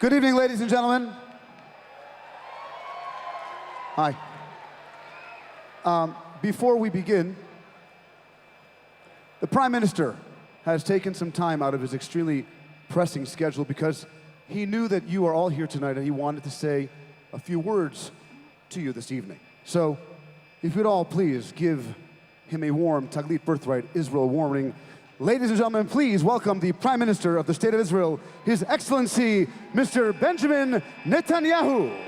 Good evening, ladies and gentlemen. Hi. Before we begin, the Prime Minister has taken some time out of his extremely pressing schedule because he knew that you are all here tonight and he wanted to say a few words to you this evening. So, if you'd all please give him a warm Taglit birthright Israel warning. Ladies and gentlemen, please welcome the Prime Minister of the State of Israel, His Excellency, Mr. Benjamin Netanyahu.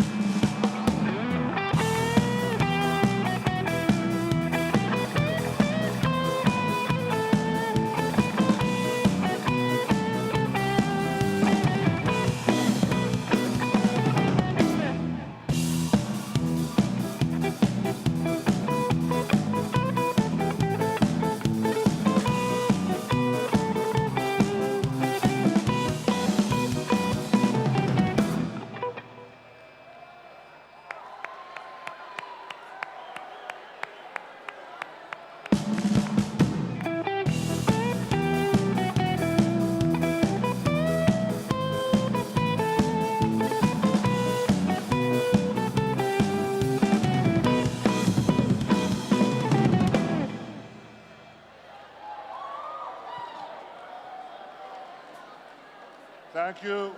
Thank you.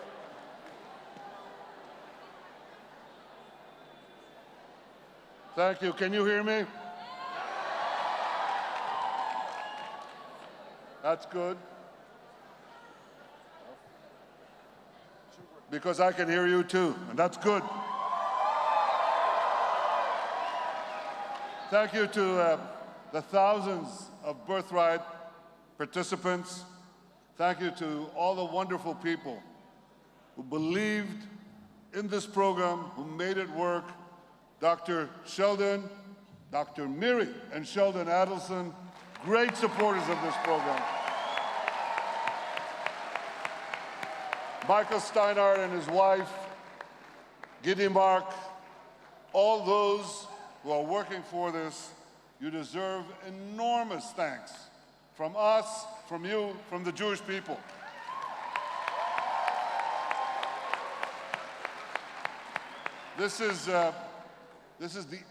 Thank you. Can you hear me? That's good. Because I can hear you too, and that's good. Thank you to the thousands of Birthright participants. Thank you to all the wonderful people who believed in this program, who made it work. Dr. Sheldon, Dr. Miri and Sheldon Adelson, great supporters of this program. Michael Steinhardt and his wife, Giddy Mark, all those who are working for this, you deserve enormous thanks from us, from you, from the Jewish people. This is the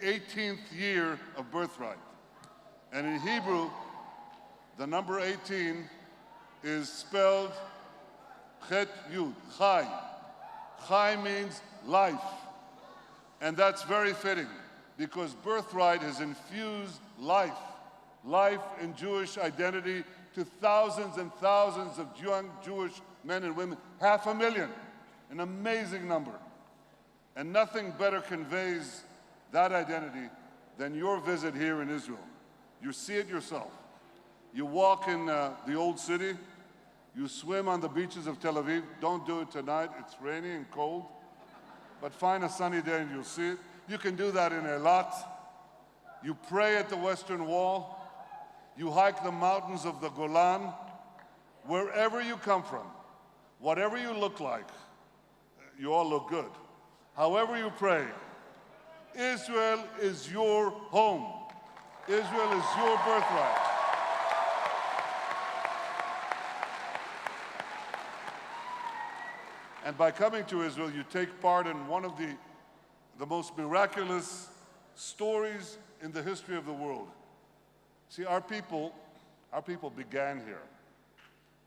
18th year of Birthright. And in Hebrew, the number 18 is spelled Chet Yud, Chai. Chai means life. And that's very fitting because Birthright has infused life in Jewish identity to thousands and thousands of young Jewish men and women, 500,000, an amazing number. And nothing better conveys that identity than your visit here in Israel. You see it yourself. You walk in the old city, you swim on the beaches of Tel Aviv. Don't do it tonight, it's rainy and cold, but find a sunny day and you'll see it. You can do that in Eilat. You pray at the Western Wall. You hike the mountains of the Golan. Wherever you come from, whatever you look like, you all look good. However you pray, Israel is your home. Israel is your birthright. And by coming to Israel, you take part in one of the most miraculous stories in the history of the world. See, our people began here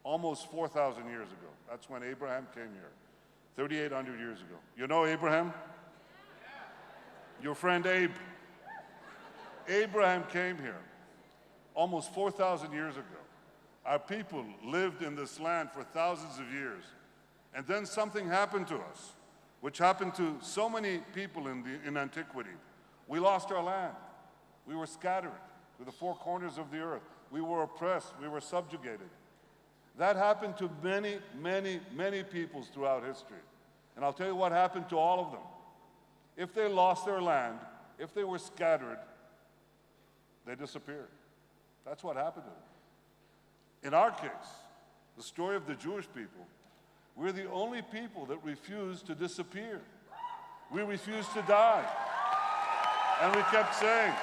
almost 4,000 years ago. That's when Abraham came here, 3,800 years ago. You know Abraham? Your friend Abe. Abraham came here almost 4,000 years ago. Our people lived in this land for thousands of years. And then something happened to us, which happened to so many people in antiquity. We lost our land. We were scattered to the four corners of the earth. We were oppressed. We were subjugated. That happened to many, many, many peoples throughout history. And I'll tell you what happened to all of them. If they lost their land, if they were scattered, they disappeared. That's what happened to them. In our case, the story of the Jewish people, we're the only people that refuse to disappear. We refuse to die. And we kept saying,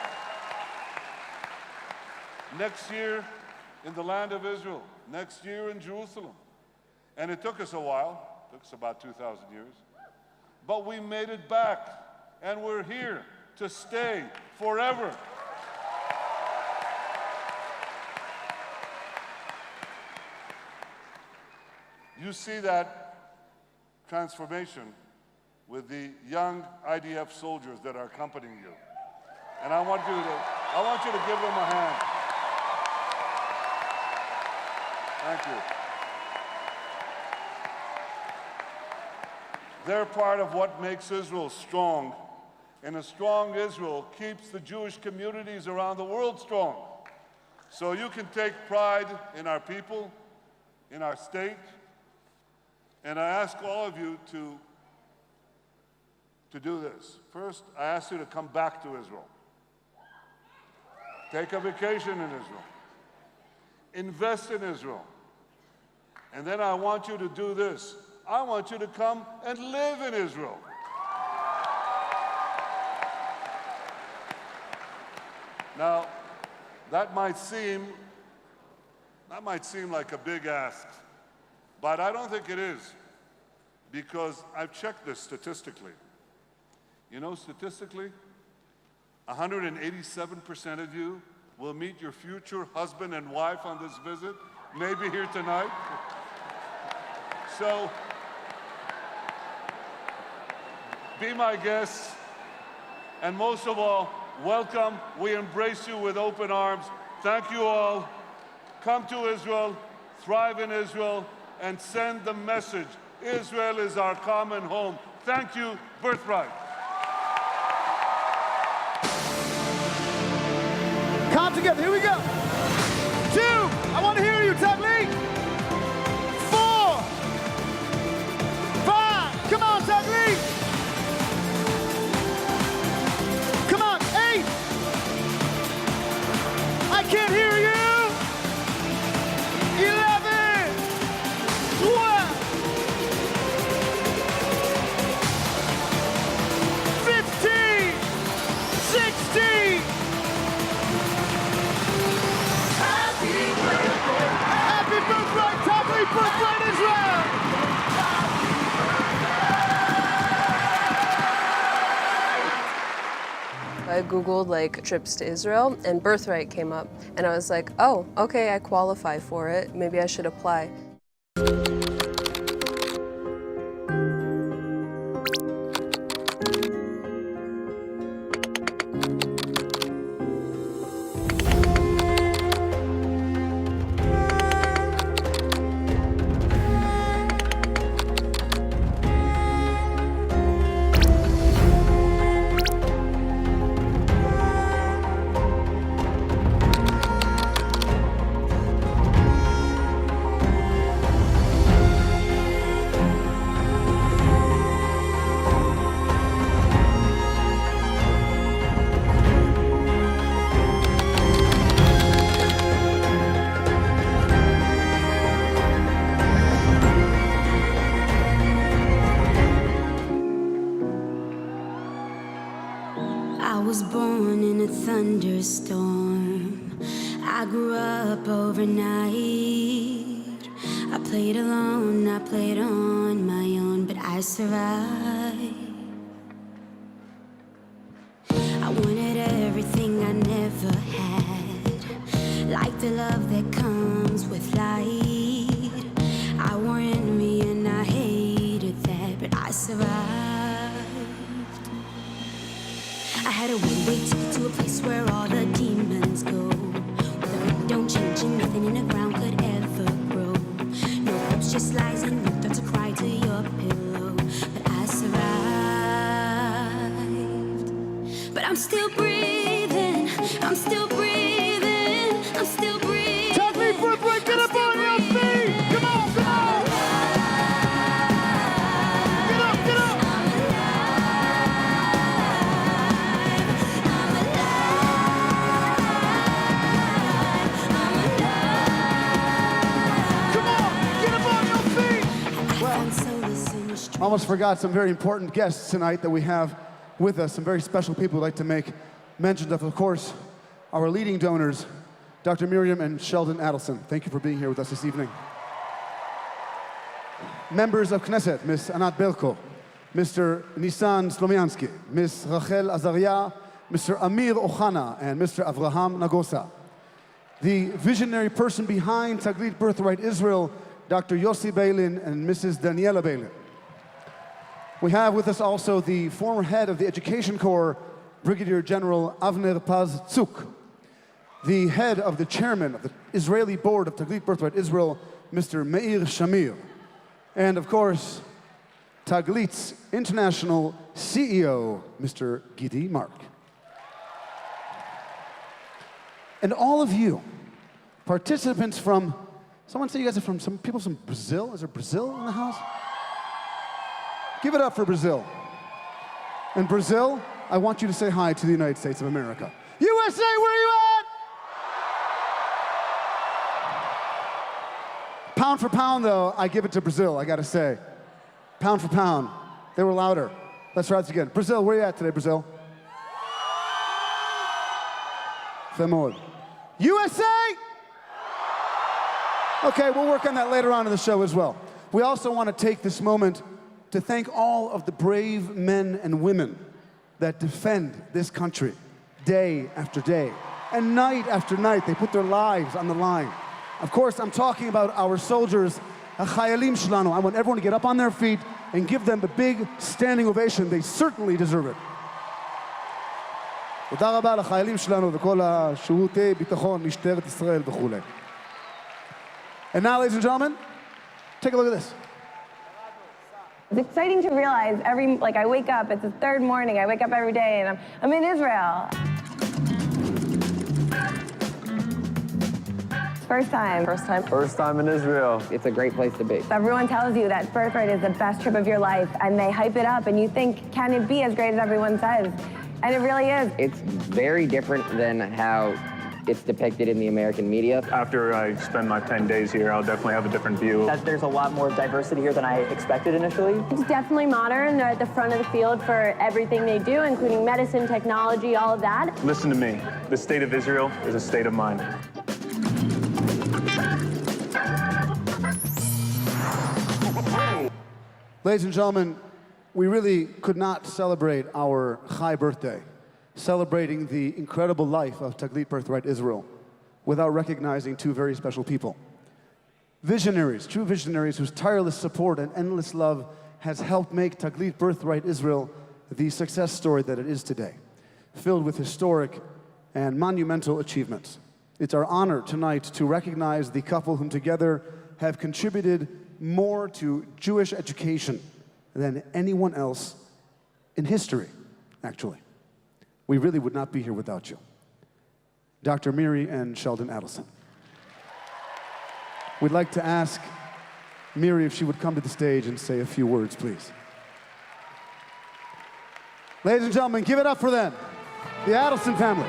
next year in the land of Israel, next year in Jerusalem. And it took us a while. Took us about 2,000 years. But we made it back, and we're here to stay forever. You see that transformation with the young IDF soldiers that are accompanying you. And I want you to give them a hand. Thank you. They're part of what makes Israel strong. And a strong Israel keeps the Jewish communities around the world strong. So you can take pride in our people, in our state. And I ask all of you to do this. First, I ask you to come back to Israel. Take a vacation in Israel. Invest in Israel. And then I want you to do this. I want you to come and live in Israel. Now, that might seem like a big ask, but I don't think it is, because I've checked this statistically. You know, statistically, 187% of you will meet your future husband and wife on this visit, maybe here tonight. So, be my guests, and most of all, welcome. We embrace you with open arms. Thank you all. Come to Israel, thrive in Israel, and send the message. Israel is our common home. Thank you, Birthright. Come together, here we go. 2, I want to hear you, Taglit. 4, 5, come on, Taglit. Come on, 8. I can't hear you. 11, 12, 15, 16. Happy birthright, Taglit, birthright Israel! I Googled like trips to Israel and birthright came up. And I was like, oh, okay, I qualify for it. Maybe I should apply. I was born in a thunderstorm. I grew up overnight. I played alone, I played on my own, but I survived. I wanted everything I never had, like the love that comes with light. I wore envy and I hated that, but I survived. I had a one-way ticket to a place where all the demons go, where the wind don't change and nothing in the ground could ever grow. No hopes, just lies and you thought to cry to your pillow. But I survived. But I'm still breathing, I'm still breathing, I'm still breathing. Taglit, birthright, get up on your feet! Come on, come on! Get up, get up! Almost forgot some very important guests tonight that we have with us, some very special people we'd like to make mention of course, our leading donors, Dr. Miriam and Sheldon Adelson. Thank you for being here with us this evening. members of Knesset, Ms. Anat Belko, Mr. Nisan Slomiansky, Ms. Rachel Azaria, Mr. Amir Ochana, and Mr. Avraham Nagosa. The visionary person behind Taglit Birthright Israel, Dr. Yossi Beilin and Mrs. Daniela Beilin. We have with us also the former head of the Education Corps, Brigadier General Avner Paz Tzuk, the head of the chairman of the Israeli board of Taglit Birthright Israel, Mr. Meir Shamir, and of course, Taglit's international CEO, Mr. Gidi Mark. And all of you, participants from, someone say you guys are from, some people from Brazil? Is there Brazil in the house? Give it up for Brazil. And Brazil, I want you to say hi to the United States of America. USA, where are you at? Pound for pound, though, I give it to Brazil, I gotta say. Pound for pound, they were louder. Let's try this again. Brazil, where are you at today, Brazil? Femod. USA? Okay, we'll work on that later on in the show as well. We also want to take this moment to thank all of the brave men and women that defend this country day after day and night after night. They put their lives on the line. Of course, I'm talking about our soldiers, HaChayalim Shlanu. I want everyone to get up on their feet and give them a big standing ovation. They certainly deserve it. תודה רבה לחיילים שלנו וכל השירותי ביטחון, משטרת ישראל וכו'. And now, ladies and gentlemen, take a look at this. It's exciting to realize I wake up, it's the third morning, I wake up every day and I'm in Israel. First time. First time in Israel. It's a great place to be. Everyone tells you that Birthright is the best trip of your life and they hype it up and you think, can it be as great as everyone says? And it really is. It's very different than how it's depicted in the American media. After I spend my 10 days here, I'll definitely have a different view. There's a lot more diversity here than I expected initially. It's definitely modern. They're at the front of the field for everything they do, including medicine, technology, all of that. Listen to me. The state of Israel is a state of mind. Ladies and gentlemen, we really could not celebrate our Chai birthday, celebrating the incredible life of Taglit Birthright Israel, without recognizing two very special people. Visionaries, true visionaries whose tireless support and endless love has helped make Taglit Birthright Israel the success story that it is today, filled with historic and monumental achievements. It's our honor tonight to recognize the couple whom together have contributed more to Jewish education than anyone else in history, actually. We really would not be here without you. Dr. Miri and Sheldon Adelson. We'd like to ask Miri if she would come to the stage and say a few words, please. Ladies and gentlemen, give it up for them, the Adelson family.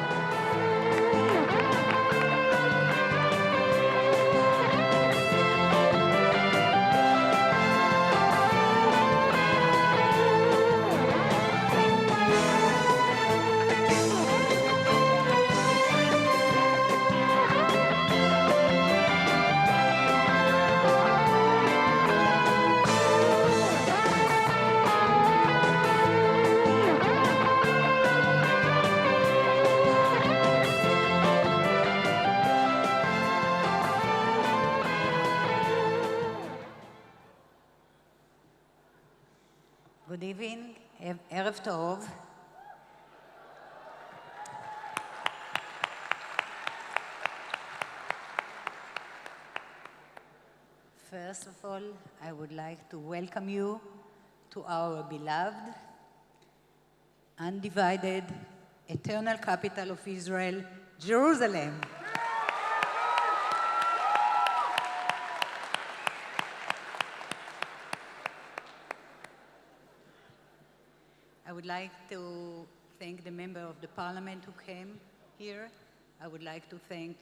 Good evening, ערב טוב. First of all, I would like to welcome you to our beloved, undivided, eternal capital of Israel, Jerusalem. I would like to thank the member of the parliament who came here. I would like to thank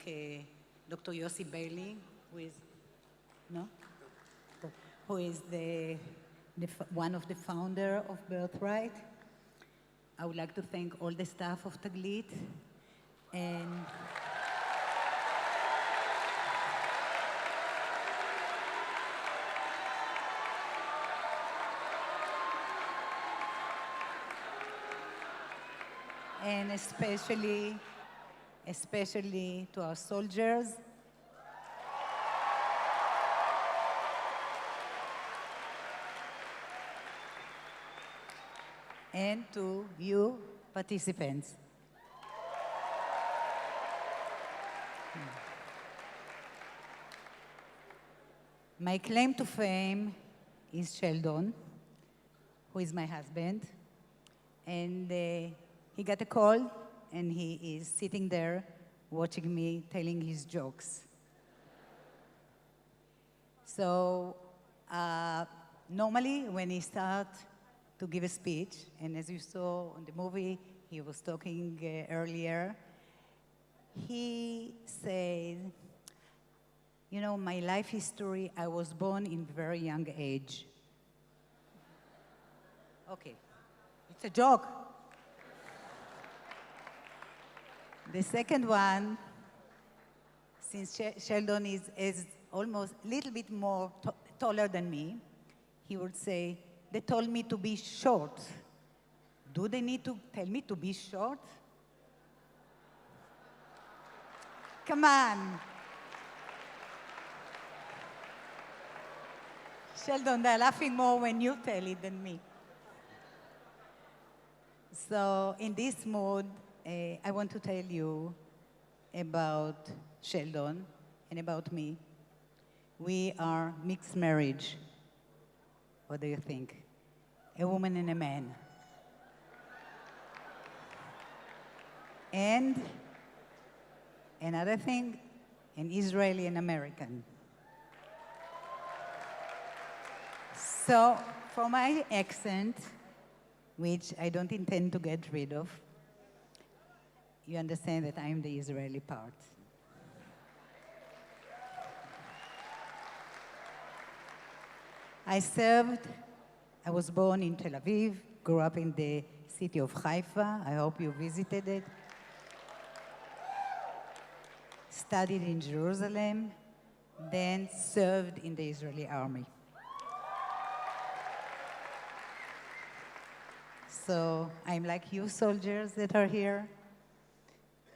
Dr. Yossi Beilin, who is one of the founder of Birthright. I would like to thank all the staff of Taglit and and especially to our soldiers. And to you, participants. My claim to fame is Sheldon, who is my husband. And he got a call, and he is sitting there watching me telling his jokes. So normally when he starts to give a speech, and as you saw in the movie, he was talking earlier, he said, you know, my life history, I was born in a very young age. Okay, it's a joke. The second one, since Sheldon is almost a little bit more taller than me, he would say, they told me to be short. Do they need to tell me to be short? Come on. Sheldon, they're laughing more when you tell it than me. So in this mood, I want to tell you about Sheldon and about me. We are mixed marriage. What do you think? A woman and a man. And another thing, an Israeli and American. So for my accent, which I don't intend to get rid of, you understand that I'm the Israeli part. I was born in Tel Aviv, grew up in the city of Haifa. I hope you visited it. Studied in Jerusalem, then served in the Israeli army. So I'm like you soldiers that are here.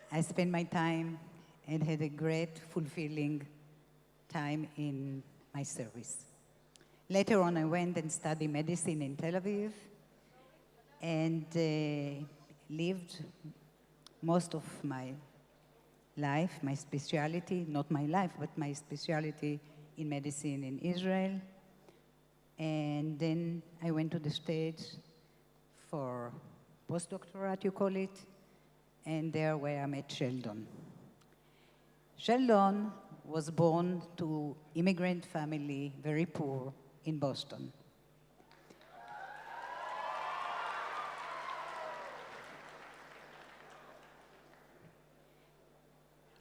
I spent my time and had a great, fulfilling time in my service. Later on, I went and studied medicine in Tel Aviv and lived most of my life, my specialty, not my life, but my specialty in medicine in Israel. And then I went to the States for postdoctorate, you call it, and there where I met Sheldon. Sheldon was born to immigrant family, very poor, in Boston.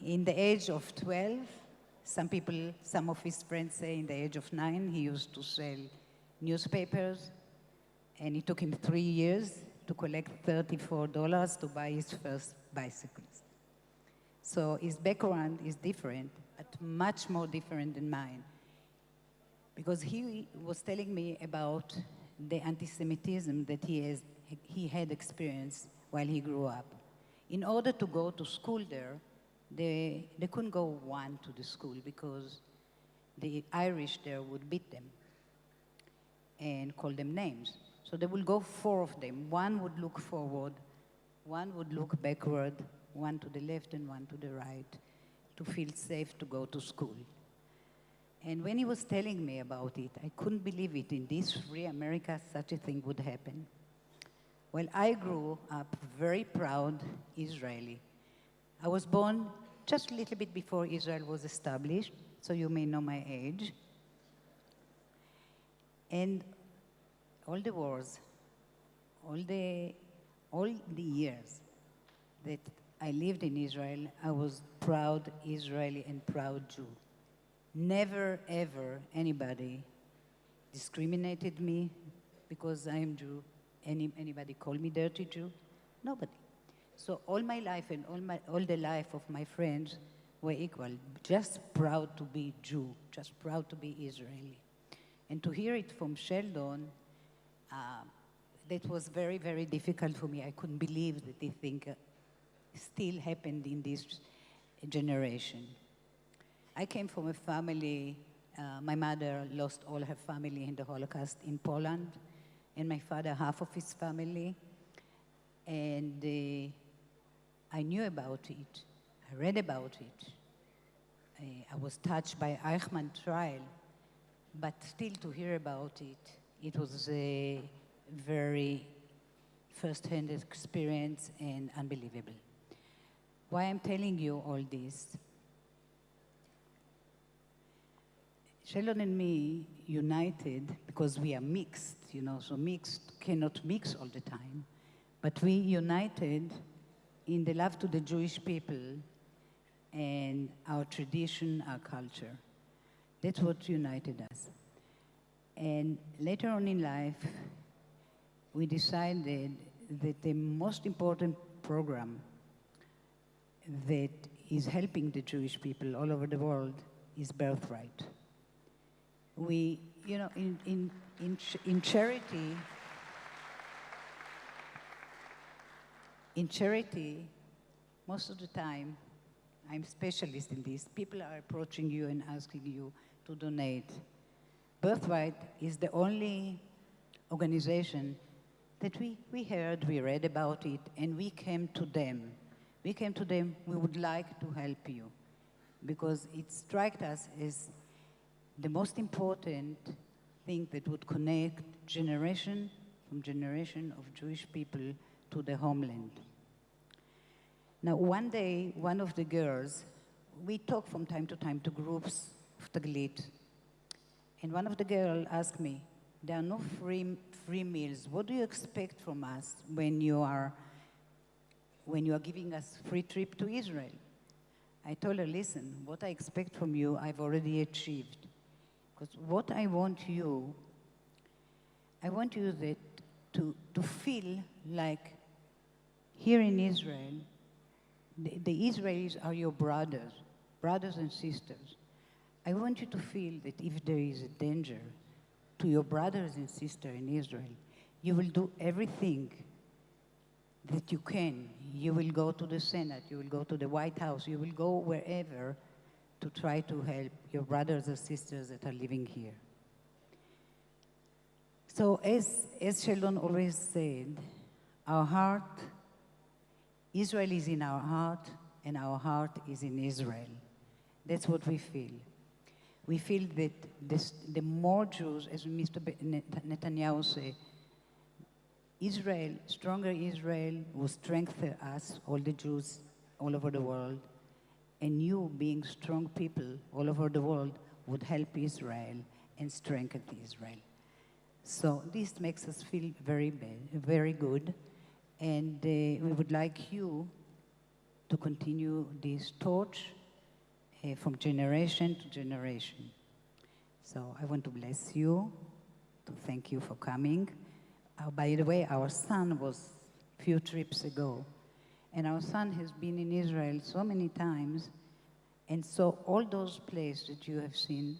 In the age of 12, some of his friends say in the age of 9, he used to sell newspapers, and it took him 3 years to collect $34 to buy his first bicycles. So his background is different, but much more different than mine. Because he was telling me about the anti-Semitism that he had experienced while he grew up. In order to go to school there, they couldn't go one to the school because the Irish there would beat them and call them names. So they would go 4 of them. One would look forward, one would look backward, one to the left and one to the right, to feel safe to go to school. And when he was telling me about it, I couldn't believe it. In this free America, such a thing would happen. Well, I grew up very proud Israeli. I was born just a little bit before Israel was established, so you may know my age. And all the wars, all the years that I lived in Israel, I was proud Israeli and proud Jew. Never, ever anybody discriminated me because I am Jew. Anybody called me dirty Jew? Nobody. So all my life and all the life of my friends were equal, just proud to be Jew, just proud to be Israeli. And to hear it from Sheldon, that was very, very difficult for me. I couldn't believe that this thing still happened in this generation. I came from a family, my mother lost all her family in the Holocaust in Poland, and my father half of his family. And I knew about it. I read about it. I was touched by Eichmann trial, but still to hear about it, it was a very first-hand experience and unbelievable. Why I'm telling you all this? Shalon and me united because we are mixed, you know, so mixed cannot mix all the time. But we united in the love to the Jewish people and our tradition, our culture. That's what united us. And later on in life, we decided that the most important program that is helping the Jewish people all over the world is Birthright. We, you know, in charity, most of the time, I'm a specialist in this, people are approaching you and asking you to donate. Birthright is the only organization that we heard, we read about it, and we came to them. We came to them, we would like to help you, because it struck us as the most important thing that would connect generation from generation of Jewish people to the homeland. Now, one day, one of the girls, we talk from time to time to groups of Taglit, and one of the girls asked me, there are no free meals. What do you expect from us when you are giving us free trip to Israel? I told her, listen, what I expect from you, I've already achieved. Because what I want you that to feel like here in Israel, the Israelis are your brothers and sisters. I want you to feel that if there is a danger to your brothers and sisters in Israel, you will do everything that you can. You will go to the Senate, you will go to the White House, you will go wherever to try to help your brothers and sisters that are living here. So as Sheldon always said, our heart, Israel is in our heart, and our heart is in Israel. That's what we feel. We feel that the more Jews, as Mr. Netanyahu said, Israel, stronger Israel will strengthen us, all the Jews all over the world, and you being strong people all over the world would help Israel and strengthen Israel. So this makes us feel very good, and we would like you to continue this torch from generation to generation. So I want to bless you, to thank you for coming. By the way, our son was a few trips ago, and our son has been in Israel so many times, and so all those places that you have seen,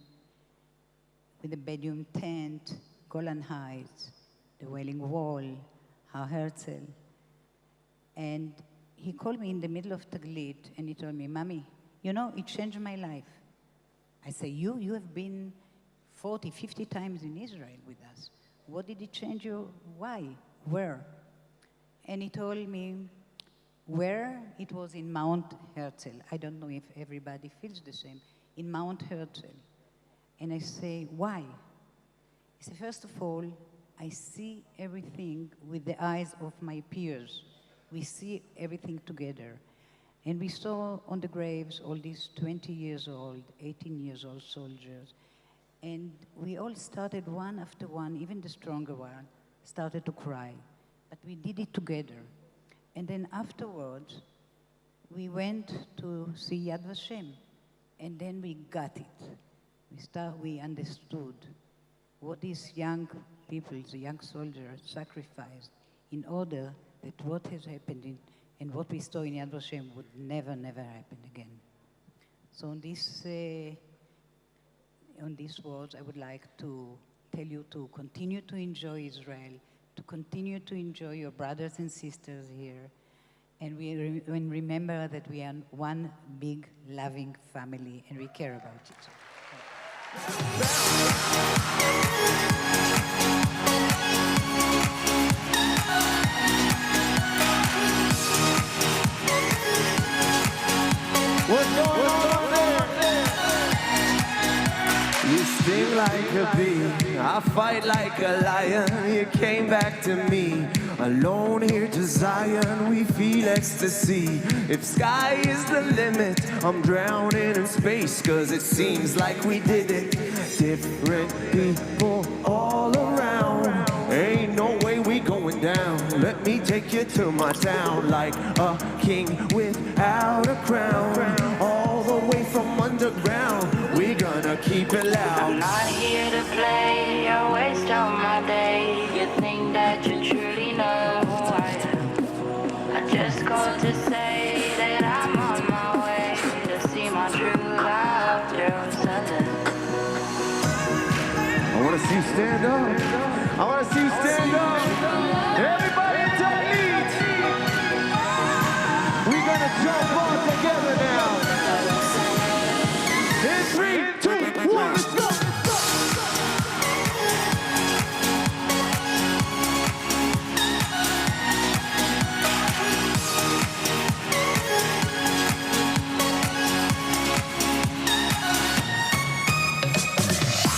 with the Bedouin tent, Golan Heights, the Wailing Wall, Har Herzl, and he called me in the middle of Taglit, and he told me, Mommy, you know, it changed my life. I say, you have been 40, 50 times in Israel with us. What did it change you? Why? Where? And he told me where. It was in Mount Herzl. I don't know if everybody feels the same. In Mount Herzl. And I say, why? He said, first of all, I see everything with the eyes of my peers. We see everything together. And we saw on the graves all these 20 years old, 18 years old soldiers. And we all started one after one, even the stronger one, started to cry. But we did it together. And then afterwards, we went to see Yad Vashem. And then we got it. We understood what these young people, the young soldiers, sacrificed in order that what has happened and what we saw in Yad Vashem would never happen again. So on these words, I would like to tell you to continue to enjoy Israel, to continue to enjoy your brothers and sisters here. And and remember that we are one big, loving family, and we care about each other. What's going on there? You sting like a bee, I fight like a lion. You came back to me, alone here to Zion. We feel ecstasy. If sky is the limit, I'm drowning in space, 'cause it seems like we did it. Different people all around. Ain't no way we going down. Let me take you to my town, like a king without a crown. All the way from underground, we gonna keep it loud. I'm not here to play or waste all my day. You think that you truly know who I am. I just called to say that I'm on my way to see my true love, Jerusalem. I wanna see you stand up. I wanna see you stand up. Everybody in Taglit. We're gonna jump on together now. In 3, 2, 1, let's go.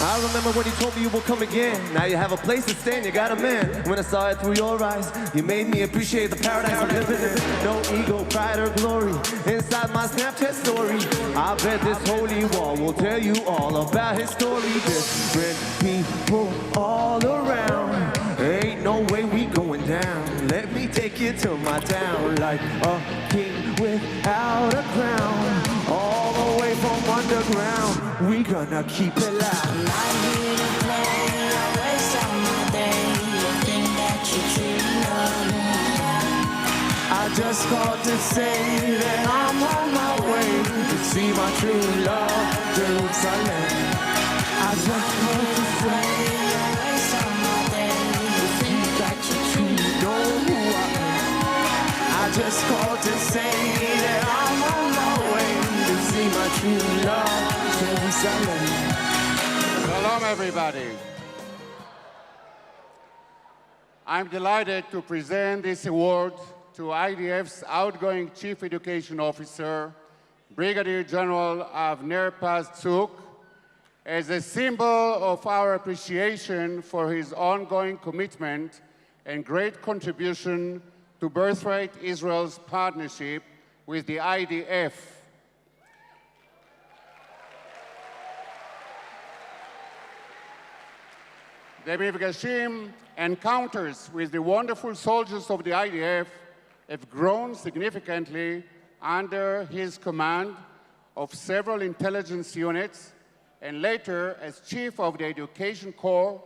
I remember when you told me you will come again. Now you have a place to stand, you got a man. When I saw it through your eyes, you made me appreciate the paradise I'm living in. No ego, pride, or glory inside my Snapchat story. I bet this holy wall will tell you all about his story. Different people all around. Ain't no way we going down. Let me take you to my town, like a king without a crown. All the way from underground, we gonna keep it loud. I'm not here to play or waste all my day. You think that you truly know who I am. I just called to say that I'm on my way to see my true love, Jerusalem. I just called to say or waste all my day. You think that you truly know who I am. I just called to say that I'm on my way to see my true love, Jerusalem. Shalom, everybody. I'm delighted to present this award to IDF's outgoing Chief Education Officer, Brigadier General Avner Paz-Tzuk, as a symbol of our appreciation for his ongoing commitment and great contribution to Birthright Israel's partnership with the IDF. The Mifgashim encounters with the wonderful soldiers of the IDF have grown significantly under his command of several intelligence units, and later as Chief of the Education Corps,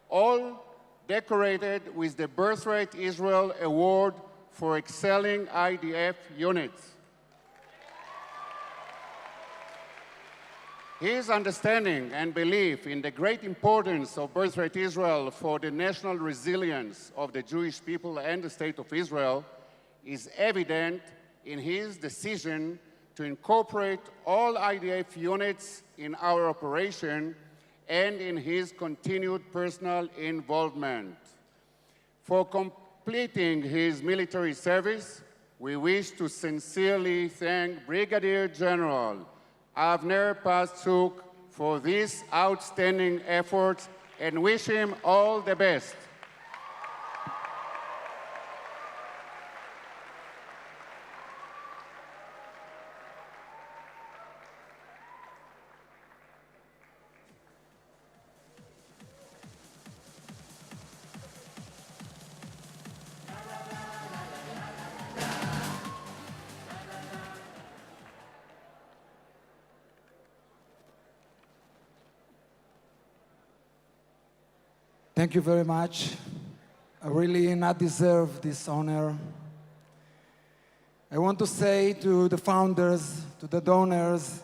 all decorated with the Birthright Israel Award for excelling IDF units. His understanding and belief in the great importance of Birthright Israel for the national resilience of the Jewish people and the State of Israel is evident in his decision to incorporate all IDF units in our operation and in his continued personal involvement. For completing his military service, we wish to sincerely thank Brigadier General Avner Paz-Tzuk for these outstanding efforts and wish him all the best. Thank you very much. I really not deserve this honor. I want to say to the founders, to the donors,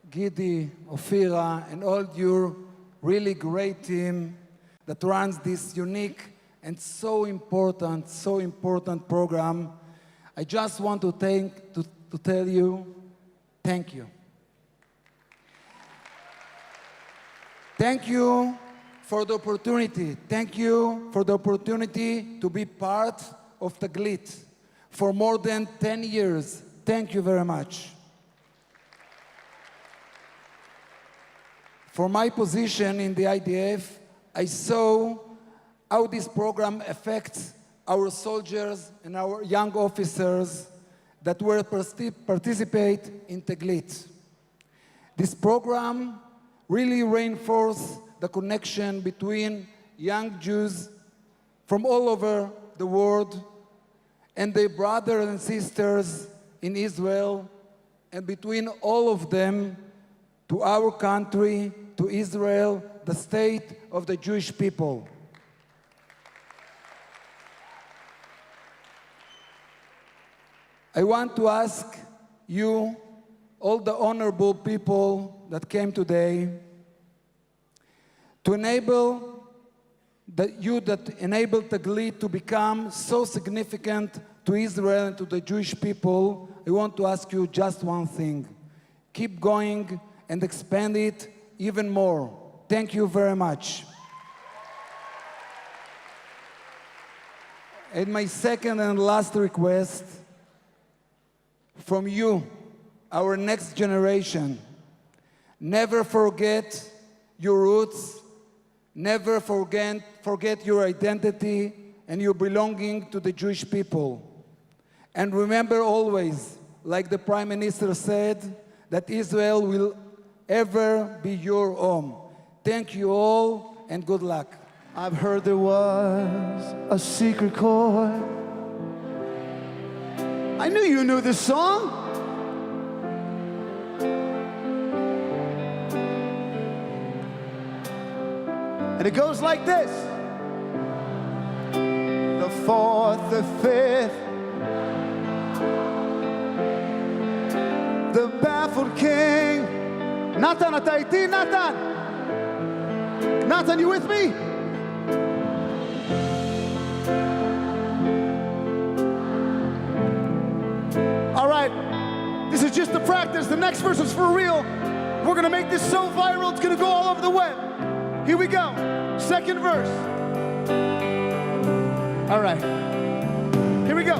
Gidi, Ophira, and all your really great team that runs this unique and so important program. I just want to tell you, thank you. Thank you for the opportunity. Thank you for the opportunity to be part of Taglit for more than 10 years. Thank you very much. For my position in the IDF, I saw how this program affects our soldiers and our young officers that will participate in Taglit. This program really reinforced the connection between young Jews from all over the world and their brothers and sisters in Israel, and between all of them to our country, to Israel, the state of the Jewish people. I want to ask you, all the honorable people that came today, to enable Taglit to become so significant to Israel and to the Jewish people. I want to ask you just one thing. Keep going and expand it even more. Thank you very much. And my second and last request from you, our next generation, never forget your roots, never forget your identity and your belonging to the Jewish people. And remember always, like the Prime Minister said, that Israel will ever be your home. Thank you all, and good luck. I've heard there was a secret chord. I knew you knew this song. And it goes like this. The fourth, the fifth, the baffled king. Natan, אתה איתי? Natan! Natan, you with me? All right, this is just the practice. The next verse is for real. We're gonna make this so viral, it's gonna go all over the web. Here we go, second verse. All right, here we go.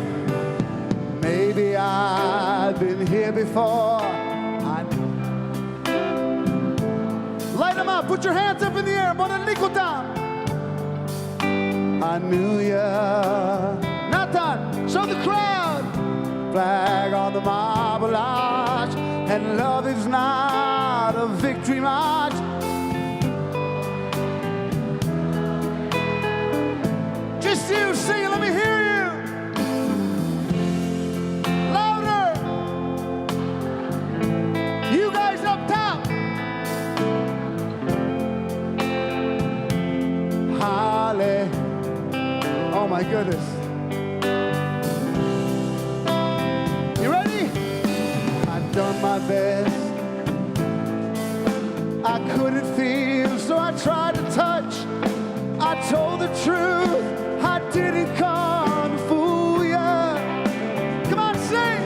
Maybe I've been here before. Light them up, put your hands up in the air. I knew ya. Natan, show the crowd. Flag on the Marble Arch, and love is not a victory march. Just you sing it, let me hear you. Louder. You guys up top. Halle. Oh my goodness. Done my best. I couldn't feel, so I tried to touch. I told the truth, I didn't come to fool ya. Come on, sing.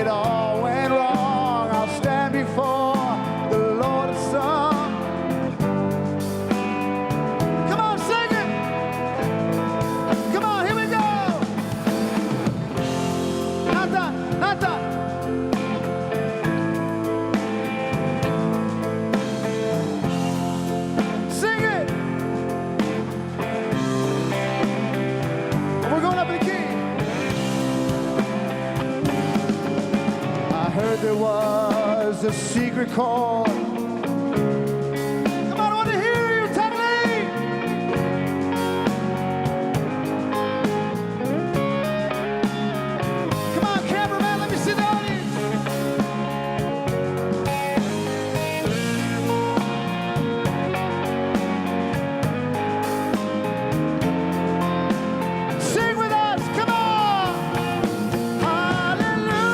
It all went wrong. I'll stand before the Lord of Song. Come on, sing it. Come on, here we go. Natan. Sing it. We're going up in the key. I heard there was a secret chord. Come on, I want to hear you, Taglit. Come on, cameraman, let me see the audience. Sing with us, come on. Hallelujah.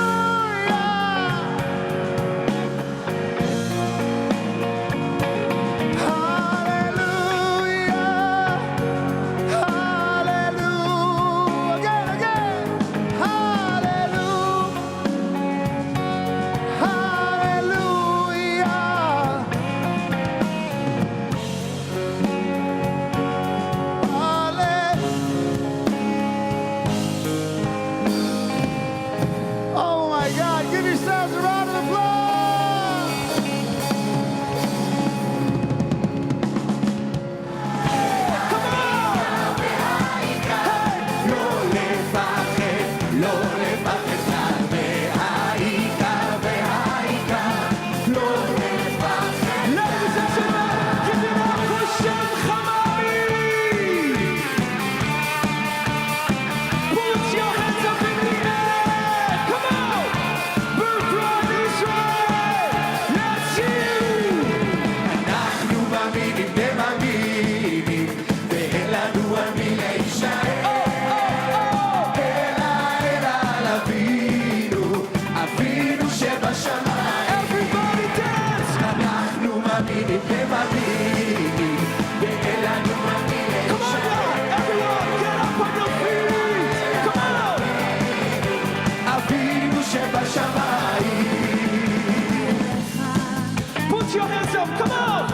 Put your hands up, come on!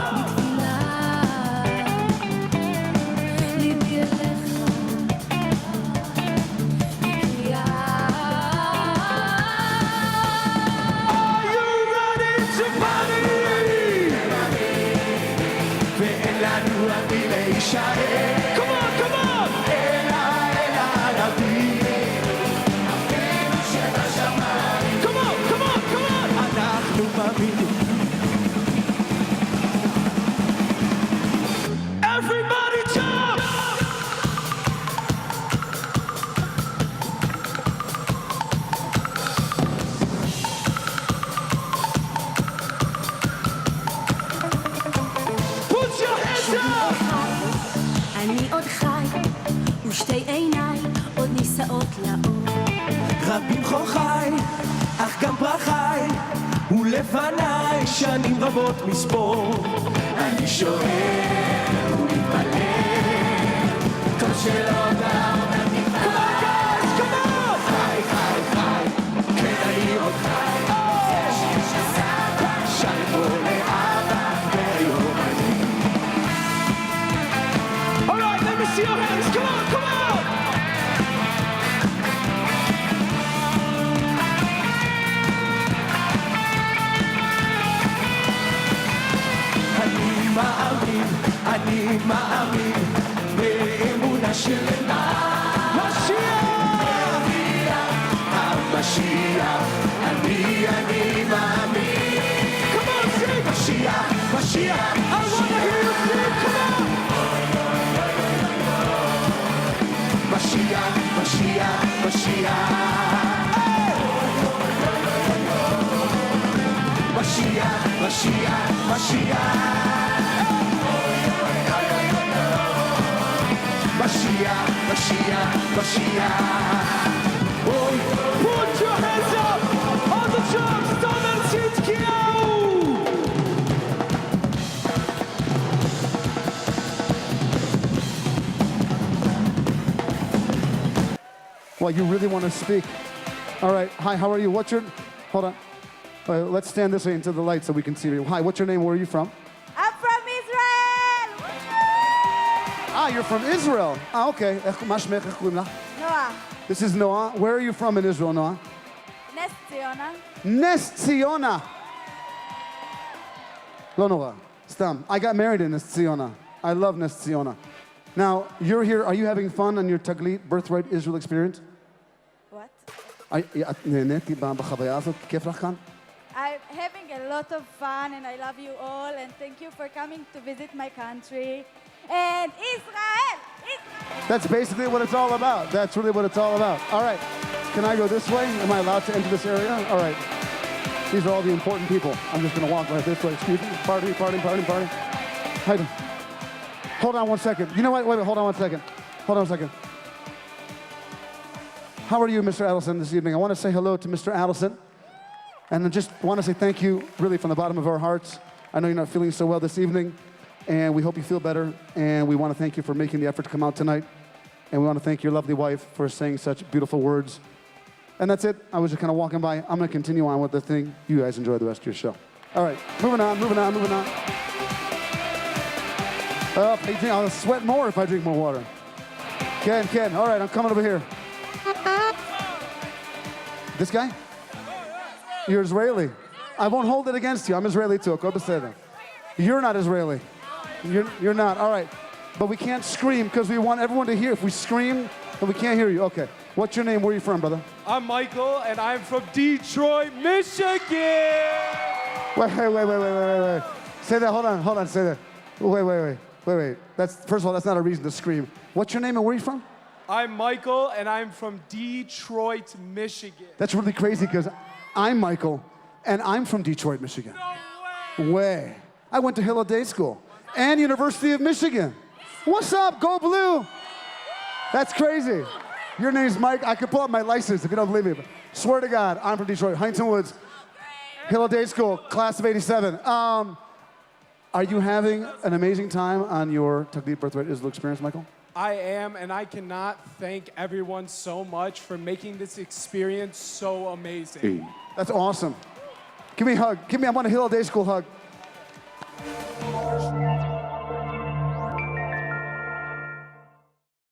Are you ready to party? ואין לנו אבי להישאר. Come on, come on! אלה נביא. אבינו שבשמיים. Come on, come on, come on! אנחנו מאמינים. Everybody jump! Put your hands up! אני עוד חי, ושתי עיניי עוד נישאות לאור. רבים חוכי, אך גם פרחי, ולפניי שנים רבות מספור. אני שואל ומתפלל, כל שאלות העולם נגמר. Come on guys, come on! חי, חי, חי, כן אני עוד חי. זה שיר של סבא, שר פה לאבא, והיום אני. All right, let me see your hands, come on, come on! אני מאמין באמונה שלמה. משיח! המשיח, אני מאמין. Come on, sing! משיח, משיח, I wanna hear you sing, come on! משיח, משיח, משיח. משיח, משיח, משיח. Mashiach, Mashiach, Mashiach. Oh, put your hands up on the drums, Donald Tzidkiyahu. Well, you really want to speak. All right. Hi, how are you? What's your... Hold on. Let's stand this way into the light so we can see you. Hi, what's your name? Where are you from? I'm from Israel! Ah, you're from Israel. Ah, okay. Noah. This is Noah. Where are you from in Israel, Noah? Nes Ziona. Nes Ziona. Lo nora. Stam. I got married in Nes Ziona. I love Nes Ziona. Now, you're here. Are you having fun on your Taglit, Birthright Israel experience? What? את נהניתי בחוויה הזאת? כיף לך כאן? I'm having a lot of fun and I love you all and thank you for coming to visit my country. And Israel! That's basically what it's all about. That's really what it's all about. All right. Can I go this way? Am I allowed to enter this area? All right. These are all the important people. I'm just going to walk right this way. Excuse me. Party, party, party, party. Hi. Hold on one second. You know what? Wait, hold on one second. Hold on a second. How are you, Mr. Adelson, this evening? I want to say hello to Mr. Adelson. And I just want to say thank you, really, from the bottom of our hearts. I know you're not feeling so well this evening, and we hope you feel better. And we want to thank you for making the effort to come out tonight. And we want to thank your lovely wife for saying such beautiful words. And that's it. I was just kind of walking by. I'm going to continue on with the thing. You guys enjoy the rest of your show. All right, moving on, moving on, moving on. I'll sweat more if I drink more water. Ken, all right, I'm coming over here. This guy? You're Israeli. I won't hold it against you. I'm Israeli too. You're not Israeli. You're not. All right. But we can't scream because we want everyone to hear. If we scream, then we can't hear you. Okay. What's your name? Where are you from, brother? I'm Michael, and I'm from Detroit, Michigan. Wait. Say that. Hold on. Say that. Wait. That's, first of all, that's not a reason to scream. What's your name and where are you from? I'm Michael, and I'm from Detroit, Michigan. That's really crazy because I'm Michael, and I'm from Detroit, Michigan. No way. I went to Hillel Day School and University of Michigan. What's up? Go Blue. That's crazy. Your name's Mike. I could pull up my license if you don't believe me. But swear to God, I'm from Detroit, Huntington Woods, Hillel Day School, class of '87. Are you having an amazing time on your Taglit Birthright Israel experience, Michael? I am, and I cannot thank everyone so much for making this experience so amazing. That's awesome. Give me a hug. I want a Hillel Day School hug.